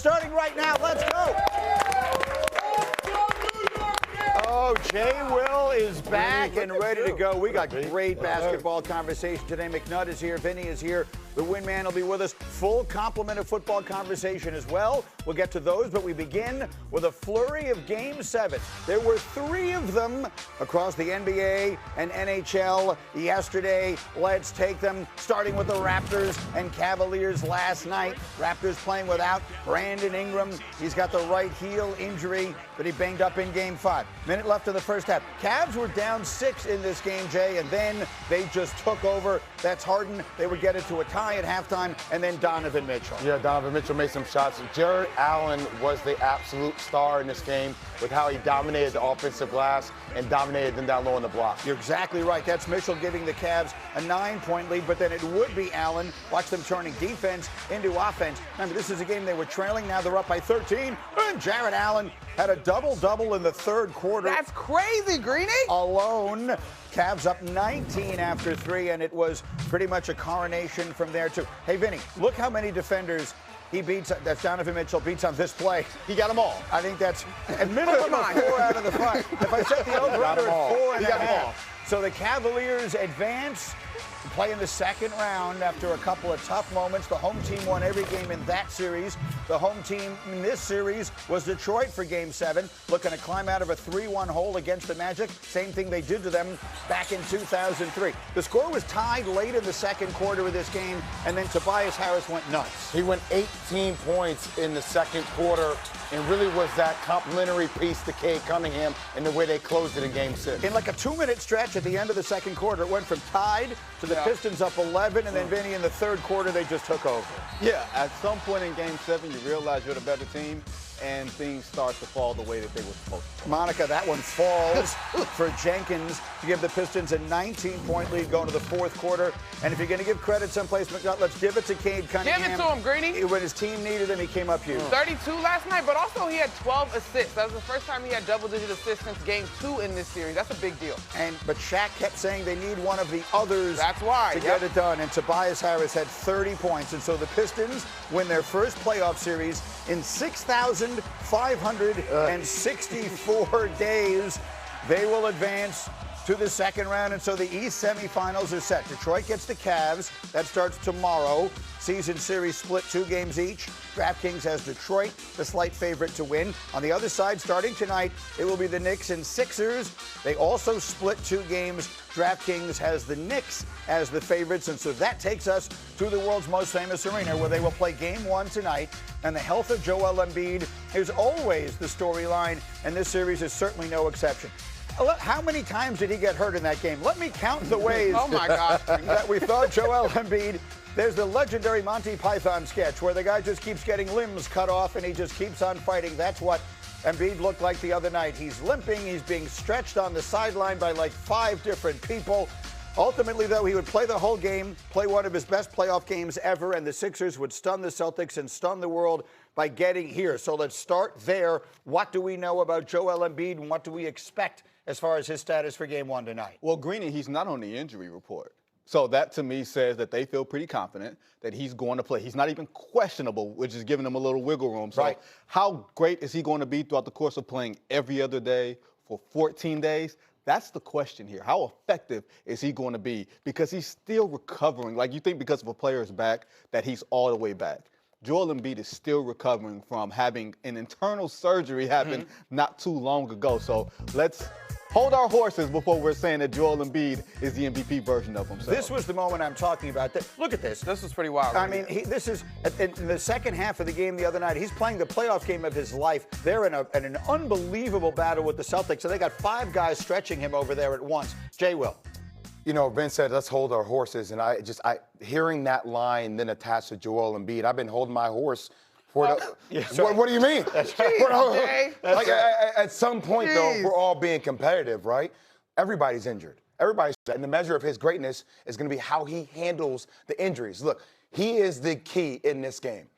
starting right now. Let's go. Oh, JWill is back and ready to go. We got great basketball conversation today. McNutt is here. Vinny is here. The Win Man will be with us. Full complement of football conversation as well. We'll get to those, but we begin with a flurry of Game 7. There were 3 of them across the NBA and NHL yesterday. Let's take them, starting with the Raptors and Cavaliers last night. Raptors playing without Brandon Ingram. He's got the right heel injury, but he banged up in Game 5. Minute left in the first half. Cavs were down 6 in this game, Jay, and then they just took over. That's Harden. They would get it to a tie at halftime, and then Donovan Mitchell. Yeah, Donovan Mitchell made some shots. Jared Allen was the absolute star in this game with how he dominated the offensive glass and dominated them down low on the block. You're exactly right. That's Mitchell giving the Cavs a 9-point lead, but then it would be Allen. Watch them turning defense into offense. Remember, this is a game they were trailing. Now they're up by 13, and Jared Allen had a double-double in the third quarter. That's crazy, Greeny. Alone. Cavs up 19 after 3, and it was pretty much a coronation from there, too. Hey, Vinny, look how many defenders he beats. That's Donovan Mitchell beats on this play. He got them all. I think that's a minimum of 4 out of the 5. If I set the over-under at 4.5. So the Cavaliers advance, play in the second round after a couple of tough moments. The home team won every game in that series. The home team in this series was Detroit for Game 7, looking to climb out of a 3-1 hole against the Magic. Same thing they did to them back in 2003. The score was tied late in the second quarter of this game, and then Tobias Harris went nuts. He went 18 points in the second quarter and really was that complimentary piece to Cade Cunningham and the way they closed it in Game 6. In like a 2-minute stretch at the end of the second quarter, it went from tied to the Pistons up 11, and then Vinny in the third quarter, they just took over. Yeah, at some point in Game 7, you realize you're the better team, and things start to fall the way that they were supposed to. Monica, that one falls for Jenkins to give the Pistons a 19-point lead going to the fourth quarter. And if you're going to give credit someplace, McNutt, let's give it to Cade Cunningham. Give it to him, Greeny. When his team needed him, he came up huge. 32 last night, but also he had 12 assists. That was the first time he had double-digit assists since Game 2 in this series. That's a big deal. But Shaq kept saying they need one of the others to get it done. And Tobias Harris had 30 points. And so the Pistons win their first playoff series in 6,564 days. They will advance to the second round, and so the East semifinals are set. Detroit gets the Cavs. That starts tomorrow. Season series split 2 games each. DraftKings has Detroit, the slight favorite to win. On the other side, starting tonight, it will be the Knicks and Sixers. They also split 2 games. DraftKings has the Knicks as the favorites, and so that takes us to the world's most famous arena, where they will play Game 1 tonight. And the health of JWill Embiid is always the storyline, and this series is certainly no exception. How many times did he get hurt in that game? Let me count the ways oh my God. that we thought JWill Embiid. There's the legendary Monty Python sketch where the guy just keeps getting limbs cut off and he just keeps on fighting. That's what Embiid looked like the other night. He's limping. He's being stretched on the sideline by like 5 different people. Ultimately, though, he would play the whole game, play one of his best playoff games ever, and the Sixers would stun the Celtics and stun the world by getting here. So let's start there. What do we know about JWill Embiid, and what do we expect as far as his status for Game 1 tonight? Well, Greeny, he's not on the injury report. So that, to me, says that they feel pretty confident that he's going to play. He's not even questionable, which is giving them a little wiggle room. So how great is he going to be throughout the course of playing every other day for 14 days? That's the question here. How effective is he going to be? Because he's still recovering. Like, you think because of a player's back that he's all the way back. JWill Embiid is still recovering from having an internal surgery happen not too long ago. So let's hold our horses before we're saying that JWill Embiid is the MVP version of himself. This was the moment I'm talking about. Look at this. This was pretty wild. I mean, this is in the second half of the game the other night. He's playing the playoff game of his life. They're in an unbelievable battle with the Celtics, so they got 5 guys stretching him over there at once. JWill. You know, Ben said, let's hold our horses. And hearing that line then attached to JWill Embiid, I've been holding my horse for what do you mean? At some point, though, we're all being competitive, right? Everybody's injured. And the measure of his greatness is going to be how he handles the injuries. Look, he is the key in this game.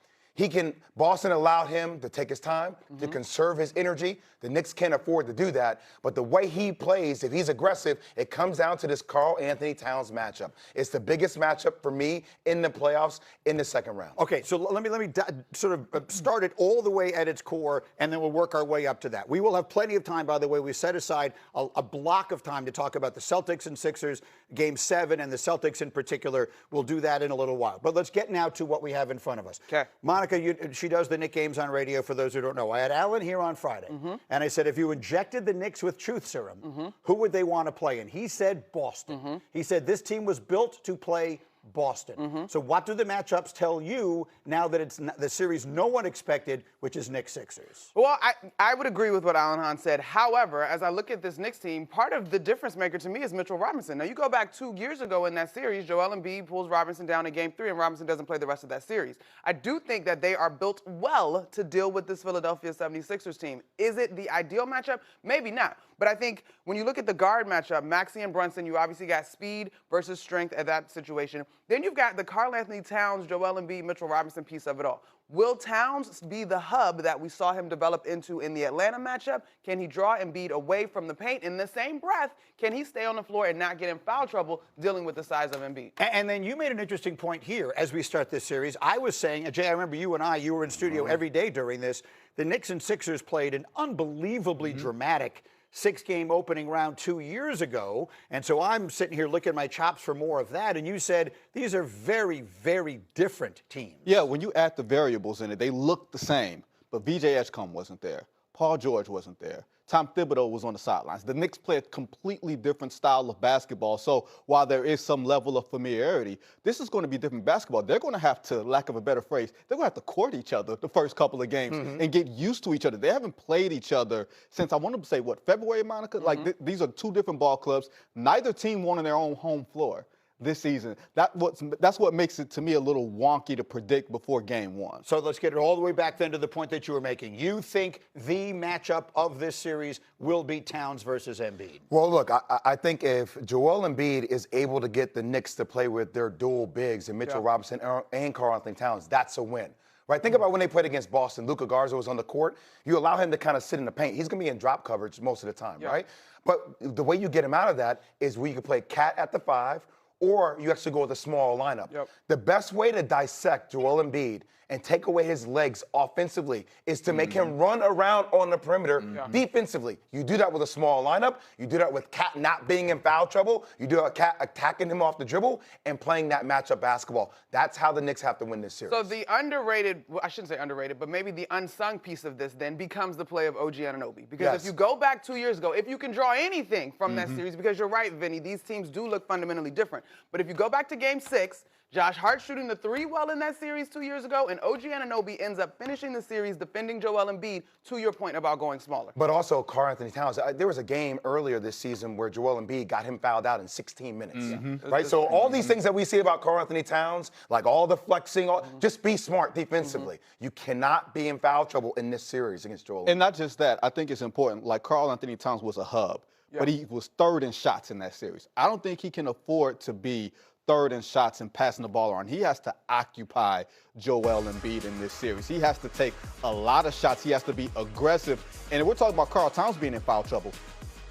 Boston allowed him to take his time, to conserve his energy. The Knicks can't afford to do that. But the way he plays, if he's aggressive, it comes down to this Karl Anthony Towns matchup. It's the biggest matchup for me in the playoffs in the second round. Okay, so let me sort of start it all the way at its core, and then we'll work our way up to that. We will have plenty of time, by the way. We set aside a block of time to talk about the Celtics and Sixers, Game 7, and the Celtics in particular. We'll do that in a little while. But let's get now to what we have in front of us. Okay. Monica, she does the Knick games on radio, for those who don't know. I had Alan here on Friday, and I said, if you injected the Knicks with truth serum, who would they want to play in? He said Boston. He said this team was built to play Boston. So what do the matchups tell you now that it's the series no one expected, which is Knicks Sixers? Well, I would agree with what Alan Hahn said. However, as I look at this Knicks team, part of the difference maker to me is Mitchell Robinson. Now, you go back 2 years ago in that series, Joel Embiid pulls Robinson down in Game 3, and Robinson doesn't play the rest of that series. I do think that they are built well to deal with this Philadelphia 76ers team. Is it the ideal matchup? Maybe not. But I think when you look at the guard matchup, Maxey and Brunson, you obviously got speed versus strength at that situation. Then you've got the Karl Anthony Towns, Joel Embiid, Mitchell Robinson piece of it all. Will Towns be the hub that we saw him develop into in the Atlanta matchup? Can he draw Embiid away from the paint? In the same breath, can he stay on the floor and not get in foul trouble dealing with the size of Embiid? And then you made an interesting point here as we start this series. I was saying, Jay, I remember you were in studio every day during this. The Knicks and Sixers played an unbelievably dramatic 6-game opening round 2 years ago. And so I'm sitting here licking my chops for more of that. And you said these are very, very different teams. Yeah, when you add the variables in it, they look the same. But VJ Edgecombe wasn't there. Paul George wasn't there. Tom Thibodeau was on the sidelines. The Knicks play a completely different style of basketball. So while there is some level of familiarity, this is going to be different basketball. They're going to have to, lack of a better phrase, they're going to have to court each other the first couple of games and get used to each other. They haven't played each other since, I want to say, what, February, Monica? Like, these are two different ball clubs. Neither team won on their own home floor this season. That's what makes it, to me, a little wonky to predict before Game 1. So let's get it all the way back then to the point that you were making. You think the matchup of this series will be Towns versus Embiid? Well, look, I think if Joel Embiid is able to get the Knicks to play with their dual bigs and Mitchell Robinson and Karl Anthony Towns, that's a win. Right? Think about when they played against Boston. Luka Garza was on the court. You allow him to kind of sit in the paint. He's going to be in drop coverage most of the time, right? But the way you get him out of that is where you can play Cat at the 5, or you actually go with a small lineup. The best way to dissect Joel Embiid and take away his legs offensively is to make him run around on the perimeter defensively. You do that with a small lineup. You do that with Cat not being in foul trouble. You do Cat attacking him off the dribble and playing that matchup basketball. That's how the Knicks have to win this series. So the underrated, well, I shouldn't say underrated, but maybe the unsung piece of this then becomes the play of OG Anunoby. Because if you go back 2 years ago, if you can draw anything from that series, because you're right, Vinny, these teams do look fundamentally different. But if you go back to Game 6, Josh Hart shooting the 3 well in that series 2 years ago, and OG Anunoby ends up finishing the series defending Joel Embiid, to your point about going smaller. But also Karl Anthony Towns. There was a game earlier this season where Joel Embiid got him fouled out in 16 minutes. Right? So all these things that we see about Karl Anthony Towns, like all the flexing, just be smart defensively. You cannot be in foul trouble in this series against Joel Embiid. And not just that, I think it's important. Like, Karl Anthony Towns was a hub, but he was third in shots in that series. I don't think he can afford to be third in shots and passing the ball around. He has to occupy Joel Embiid in this series. He has to take a lot of shots. He has to be aggressive. And we're talking about Karl Towns being in foul trouble.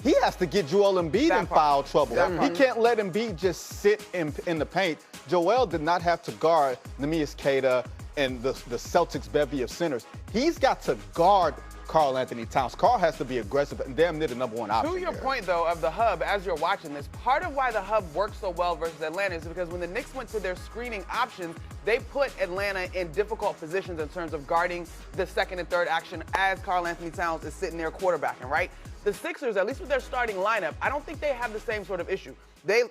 He has to get Joel Embiid in foul trouble. He can't let Embiid just sit in the paint. Joel did not have to guard Neemias Queta and the Celtics bevy of centers. He's got to guard Karl Anthony Towns. Karl has to be aggressive and damn near the #1 option. To your point, though, of the hub, as you're watching this, part of why the hub works so well versus Atlanta is because when the Knicks went to their screening options, they put Atlanta in difficult positions in terms of guarding the second and third action as Karl Anthony Towns is sitting there quarterbacking, right? The Sixers, at least with their starting lineup, I don't think they have the same sort of issue.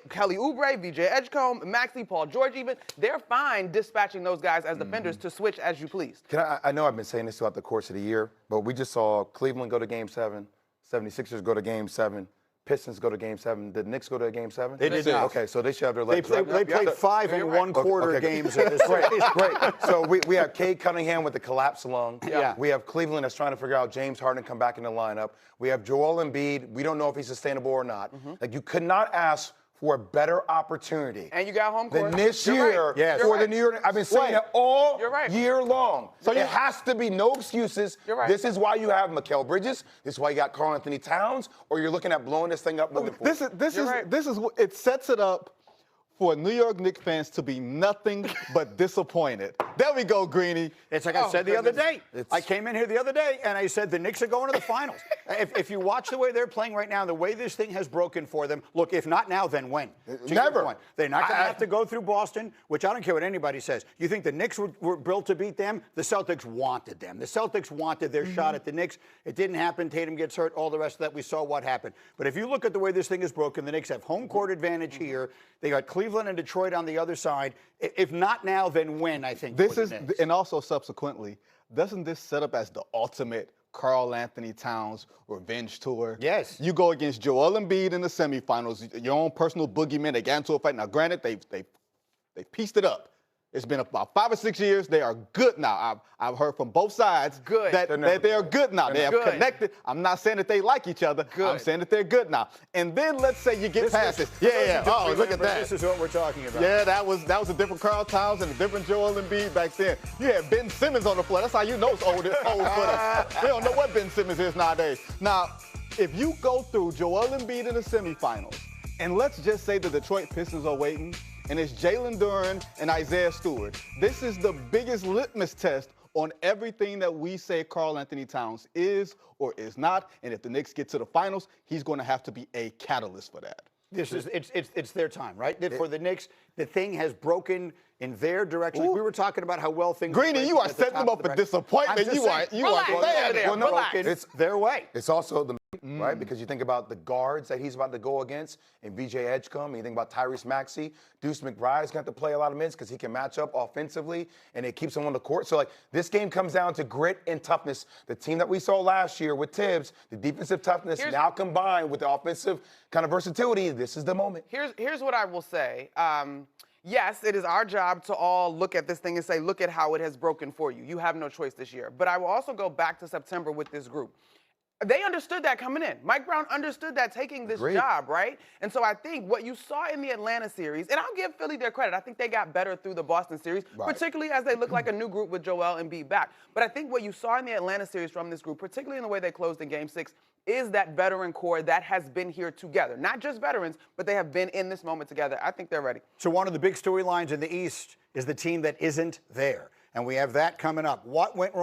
Kelly Oubre, VJ Edgecombe, Maxey, Paul George even, they're fine dispatching those guys as defenders to switch as you please. I know I've been saying this throughout the course of the year, but we just saw Cleveland go to Game 7, 76ers go to Game 7, Pistons go to Game 7. Did the Knicks go to Game 7? They did not. Okay, so they should have their legs. They played 5 and 1/4 games in this series. Great. So we have Cade Cunningham with the collapsed lung. We have Cleveland that's trying to figure out James Harden come back in the lineup. We have Joel Embiid. We don't know if he's sustainable or not. Like, you could not ask for a better opportunity. And you got home court. Than this You're year right. Yes. for the New York. I've been saying it all year long. So it has to be no excuses. You're right. This is why you have Mikal Bridges. This is why you got Karl Anthony Towns. Or you're looking at blowing this thing up moving forward. This is what it sets it up for New York Knicks fans to be nothing but disappointed. There we go, Greeny. It's like I said the other day. I came in here the other day and I said the Knicks are going to the finals. If you watch the way they're playing right now, the way this thing has broken for them, look, if not now, then when? Never. They're not going to have to go through Boston, which I don't care what anybody says. You think the Knicks were built to beat them? The Celtics wanted them. The Celtics wanted their shot at the Knicks. It didn't happen. Tatum gets hurt. All the rest of that, we saw what happened. But if you look at the way this thing is broken, the Knicks have home court advantage here. They got Cleveland and Detroit on the other side. If not now, then when, I think. This is, and also subsequently, doesn't this set up as the ultimate Karl Anthony Towns revenge tour? Yes. You go against Joel Embiid in the semifinals, your own personal boogeyman. They got into a fight. Now, granted, they pieced it up. It's been about 5 or 6 years. They are good now. I've heard from both sides that they are good now. They have connected. I'm not saying that they like each other. I'm saying that they're good now. And then let's say you get past this. Yeah. Oh, look at that. This is what we're talking about. Yeah, that was a different Karl Towns and a different Joel Embiid back then. You had Ben Simmons on the floor. That's how you know it's old for us. We don't know what Ben Simmons is nowadays. Now, if you go through Joel Embiid in the semifinals, and let's just say the Detroit Pistons are waiting, and it's Jalen Duren and Isaiah Stewart. This is the biggest litmus test on everything that we say Karl Anthony Towns is or is not. And if the Knicks get to the finals, he's going to have to be a catalyst for that. It's their time, right? For the Knicks, the thing has broken in their direction. Like we were talking about how well things. Greeny, you are setting them up for disappointment. You are saying it. It's their way. It's also the right? Because you think about the guards that he's about to go against and VJ Edgecombe, and you think about Tyrese Maxey. Deuce McBride's going to have to play a lot of minutes because he can match up offensively, and it keeps him on the court. So, like, this game comes down to grit and toughness. The team that we saw last year with Tibbs, the defensive toughness now combined with the offensive kind of versatility, this is the moment. Here's what I will say. Yes, it is our job to all look at this thing and say, look at how it has broken for you. You have no choice this year. But I will also go back to September with this group. They understood that coming in. Mike Brown understood that taking this job, right? And so I think what you saw in the Atlanta series, and I'll give Philly their credit. I think they got better through the Boston series, particularly as they look like a new group with Joel Embiid back. But I think what you saw in the Atlanta series from this group, particularly in the way they closed in Game 6, is that veteran core that has been here together. Not just veterans, but they have been in this moment together. I think they're ready. So one of the big storylines in the East is the team that isn't there. And we have that coming up. What went wrong?